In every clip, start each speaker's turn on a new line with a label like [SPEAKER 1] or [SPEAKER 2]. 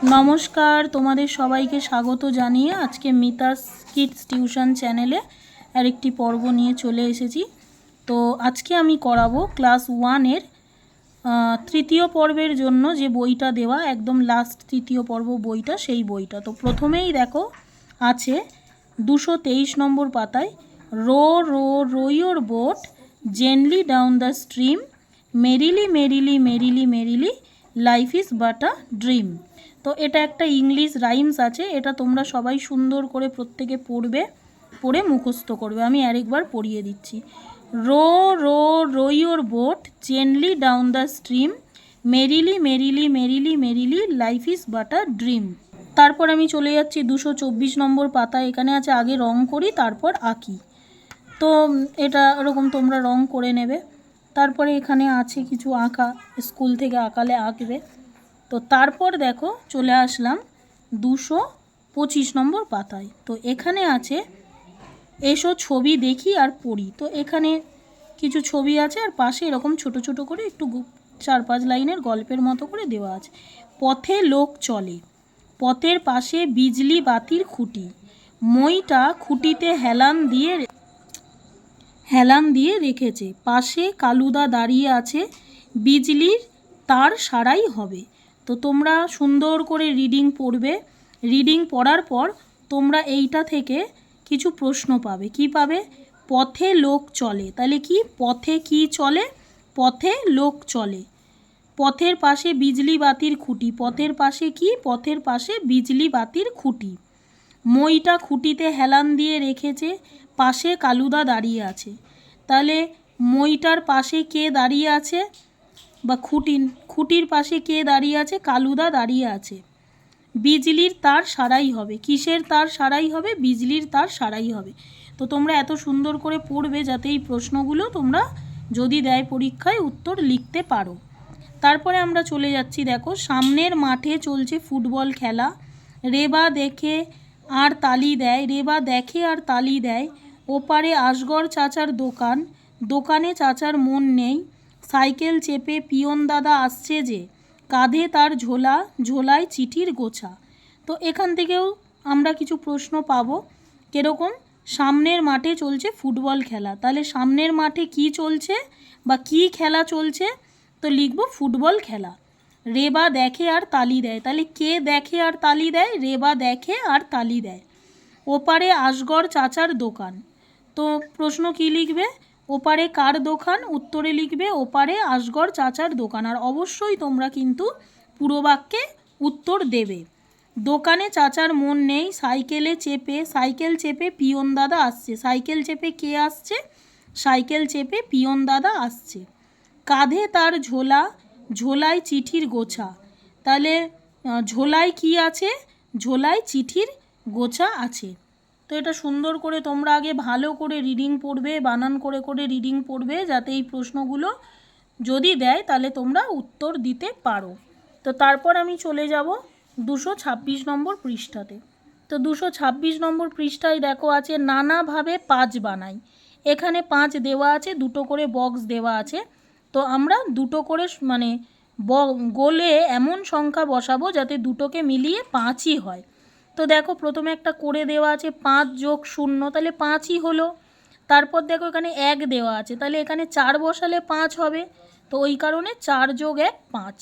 [SPEAKER 1] নমস্কার, তোমাদের সবাইকে স্বাগত জানিয়ে আজকে মিতাস কিডস টিউশন চ্যানেলে আরেকটি পর্ব নিয়ে চলে এসেছি। তো আজকে আমি করাবো ক্লাস 1-এর তৃতীয় পর্বের জন্য যে বইটা দেওয়া, একদম লাস্ট তৃতীয় পর্ব বইটা, সেই বইটা। তো প্রথমেই দেখো আছে 223 নম্বর পাতায়, row row row your boat gently down the stream, merrily merrily merrily merrily, life is but a dream. তো এটা একটা ইংলিশ রাইমস আছে, এটা তোমরা সবাই সুন্দর করে প্রত্যেকে পড়ে মুখস্থ করবে। আমি আরেকবার পড়িয়ে দিচ্ছি। Row row row your boat gently down the stream, merrily merrily merrily merrily, life is but a dream. তারপর আমি চলে যাচ্ছি 224 নম্বর পাতায়। এখানে আছে আগে রং করি তারপর আঁকি। তো এটা এরকম তোমরা রং করে নেবে। তারপরে এখানে আছে কিছু আঁকা, স্কুল থেকে আঁকালে আঁকবে। তো তারপর দেখো চলে আসলাম 225 নম্বর পাতায়। তো এখানে আছে এসো ছবি দেখি আর পড়ি। তো এখানে কিছু ছবি আছে আর পাশে এরকম ছোট ছোট করে একটু 4-5 লাইনের গল্পের মতো করে দেওয়া আছে। পথে লোক চলে, পথের পাশে বিজলি বাতির খুঁটি, মইটা খুঁটিতে হেলান দিয়ে রেখেছে, পাশে কালুদা দাঁড়িয়ে আছে, বিজলির তার সারাই হবে। তো তোমরা সুন্দর করে রিডিং পড়বে। রিডিং পড়ার পর তোমরা এইটা থেকে কিছু প্রশ্ন পাবে। কি পাবে? পথে লোক চলে, তাহলে কি পথে কি চলে? পথে লোক চলে। পথের পাশে বিজলি বাতির খুঁটি, পথের পাশে কি? পথের পাশে বিজলি বাতির খুঁটি, মইটা খুঁটিতে হেলান দিয়ে রেখেছে, পাশে কালুদা দাঁড়িয়ে আছে। তাহলে মইটার পাশে কে দাঁড়িয়ে আছে, বা খুঁটির পাশে কে দাঁড়িয়ে আছে? কালুদা দাঁড়িয়ে আছে। বিজলির তার সারাই হবে, কিসের তার সারাই হবে? বিজলির তার সারাই হবে। তো তোমরা এত সুন্দর করে পড়বে যাতে এই প্রশ্নগুলো তোমরা যদি দেয় পরীক্ষায় উত্তর লিখতে পারো। তারপরে আমরা চলে যাচ্ছি, দেখো সামনের মাঠে চলছে ফুটবল খেলা, রেবা দেখে আর তালি দেয়, রেবা দেখে আর তালি দেয়, ওপারে আসগর চাচার দোকান, দোকানে চাচার মন নেই, সাইকেল চেপে পিয়ন দাদা আসছে যে, কাঁধে তার ঝোলা, ঝোলায় চিঠির গোছা। তো এখান থেকেও আমরা কিছু প্রশ্ন পাবো। কীরকম? সামনের মাঠে চলছে ফুটবল খেলা, তাহলে সামনের মাঠে কি চলছে বা কি খেলা চলছে? তো লিখবো ফুটবল খেলা। রেবা দেখে আর তালি দেয়, তাহলে কে দেখে আর তালি দেয়? রেবা দেখে আর তালি দেয়। ওপারে আসগর চাচার দোকান, তো প্রশ্ন কি লিখবে? ওপারে কার দোকান? উত্তরে লিখবে ওপারে আসগর চাচার দোকান। আর অবশ্যই তোমরা কিন্তু পুরো বাক্যে উত্তর দেবে। দোকানে চাচার মন নেই, সাইকেল চেপে পিয়ন দাদা আসছে, সাইকেল চেপে কে আসছে? সাইকেল চেপে পিয়ন দাদা আসছে। কাঁধে তার ঝোলা, ঝোলায় চিঠির গোছা, তাহলে ঝোলায় কি আছে? ঝোলায় চিঠির গোছা আছে। তো এটা সুন্দর করে তোমরা আগে ভালো করে রিডিং পড়বে, বানান করে করে রিডিং পড়বে, যাতে এই প্রশ্নগুলো যদি দেয় তাহলে তোমরা উত্তর দিতে পারো। তো তারপর আমি চলে যাব 226 নম্বর পৃষ্ঠাতে। তো 226 নম্বর পৃষ্ঠায় দেখো আছে নানাভাবে 5 বানাই। এখানে 5 দেওয়া আছে, দুটো করে বক্স দেওয়া আছে। তো আমরা দুটো করে মানে গোলে এমন সংখ্যা বসাবো যাতে দুটোকে মিলিয়ে 5ই হয়। তো দেখো প্রথমে একটা করে দেওয়া আছে 5 যোগ 0, তাহলে 5ই হলো। তারপর দেখো এখানে 1 দেওয়া আছে, তাহলে এখানে 4 বসালে 5 হবে। তো ওই কারণে 4 যোগ 1 5।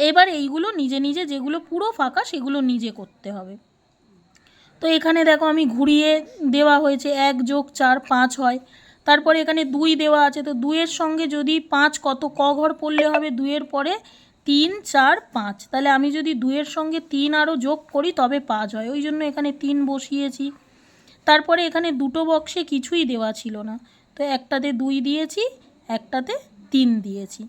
[SPEAKER 1] এবার এইগুলো নিজে নিজে, যেগুলো পুরো ফাঁকা সেগুলো নিজে করতে হবে। তো এখানে দেখো আমি ঘুরিয়ে দেওয়া হয়েছে 1 যোগ 4 5 হয়। তারপরে এখানে 2 দেওয়া আছে, তো 2-এর সঙ্গে যদি 5 ক ঘর পড়লে হবে? 2-এর পরে 3 4 5, তাহলে আমি যদি 2-এর সঙ্গে 3 আরও যোগ করি তবে 5 হয়, ওই জন্য এখানে 3 বসিয়েছি। তারপরে এখানে দুটো বক্সে কিছুই দেওয়া ছিল না, তো একটাতে 2 দিয়েছি, একটাতে 3 দিয়েছি,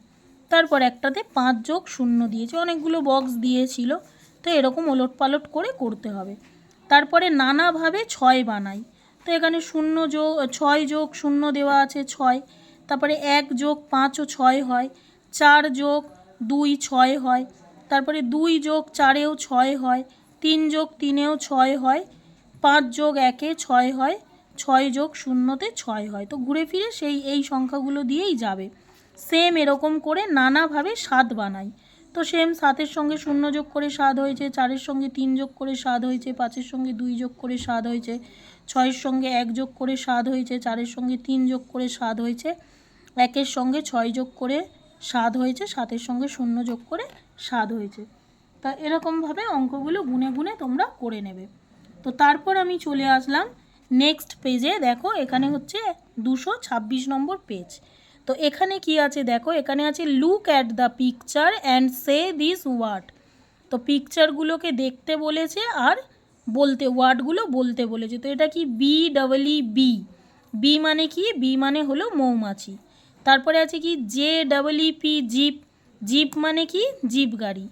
[SPEAKER 1] তারপর একটাতে 5 যোগ 0 দিয়েছি। অনেকগুলো বক্স দিয়েছিল, তো এরকম ওলটপালট করে করতে হবে। তারপরে নানাভাবে 6 বানাই। তো এখানে 6 যোগ 0 দেওয়া আছে 6, তারপরে 1 যোগ 5ও 6 হয়, 4 যোগ 2 6 হয়, তারপরে 2 যোগ 4এও 6 হয়, 3 যোগ 3এও 6 হয়, 5 যোগ 1-এ 6 হয়, 6 যোগ 0-তে 6 হয়। তো ঘুরে ফিরে এই সংখ্যাগুলো দিয়েই যাবে। সেম এরকম করে নানাভাবে 7 বানাই। তো সেম 7-এর সঙ্গে 0 যোগ করে 7 হয়েছে, 4-এর সঙ্গে 3 যোগ করে 7 হয়েছে, 5-এর সঙ্গে 2 যোগ করে 7 হয়েছে, 6-এর সঙ্গে 1 যোগ করে 7 হয়েছে, 4-এর সঙ্গে 3 যোগ করে 7 হয়েছে, 1-এর সঙ্গে 6 যোগ করে 7 হয়েছে, 7-এর সঙ্গে 0 যোগ করে 7 হয়েছে। তা এরকমভাবে অঙ্কগুলো গুনে গুনে তোমরা করে নেবে। তো তারপর আমি চলে আসলাম নেক্সট পেজে। দেখো এখানে হচ্ছে 226 নম্বর পেজ। তো এখানে কি আছে দেখো, এখানে আছে look at the picture and say this word. তো পিকচারগুলোকে দেখতে বলেছে আর বলতে, ওয়ার্ডগুলো বলতে বলেছে। তো এটা কি BEE, বি মানে কি, বি মানে হলো মৌমাছি। তারপরে আছে কি JEEP, জিপ, জিপ মানে কি জিপ গাড়ি।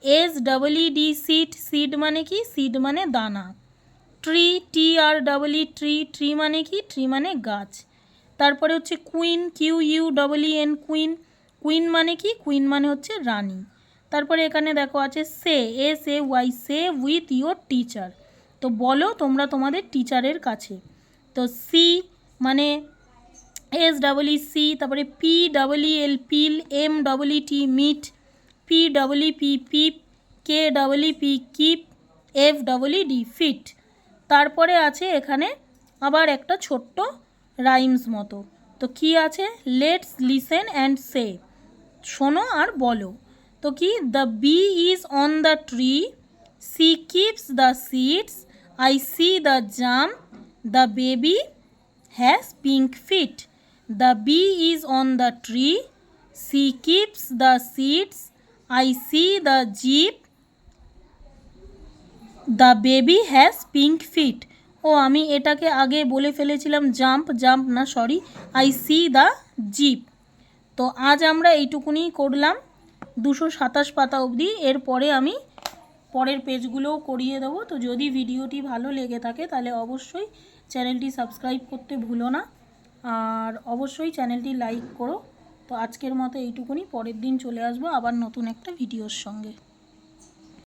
[SPEAKER 1] SEED, সিড, সিড মানে কি, সিড মানে দানা। ট্রি, TREE, ট্রি, ট্রি মানে কি, ট্রি মানে গাছ। তারপরে হচ্ছে কুইন, QUEEN, কুইন, কুইন মানে কি, কুইন মানে হচ্ছে রানী। তারপরে এখানে দেখো আছে সে, SAY, say with your teacher. তো বলো তোমরা তোমাদের টিচারের কাছে। তো সি মানে SEEC, তারপরে PEEL, peel, MEET, meet, PEEP, peep, KEEP, keep, FEED, feed. তারপরে আছে এখানে আবার একটা ছোট্ট রাইমস মতো। তো কি আছে, লেটস লিসেন অ্যান্ড সে, শোনো আর বলো। তো কি, the bee is on the tree, she keeps the seeds, I see the jump, the baby has pink feet. The bee is on the tree, she keeps the seeds, I see the zip, the baby has pink feet. ও আমি এটাকে আগে বলে ফেলেছিলাম jump, jump না sorry, I see the zip. তো আজ আমরা এইটুকুনি করলাম 227 পাতা অবধি। এরপরে আমি পরের পেজগুলোও করিয়ে দেবো। তো যদি ভিডিওটি ভালো লেগে থাকে তাহলে অবশ্যই চ্যানেলটি সাবস্ক্রাইব করতে ভুলো না, আর অবশ্যই চ্যানেলটি লাইক করো। তো আজকের মতো এইটুকুনি, পরের দিন চলে আসবো আবার নতুন একটা ভিডিওর সঙ্গে।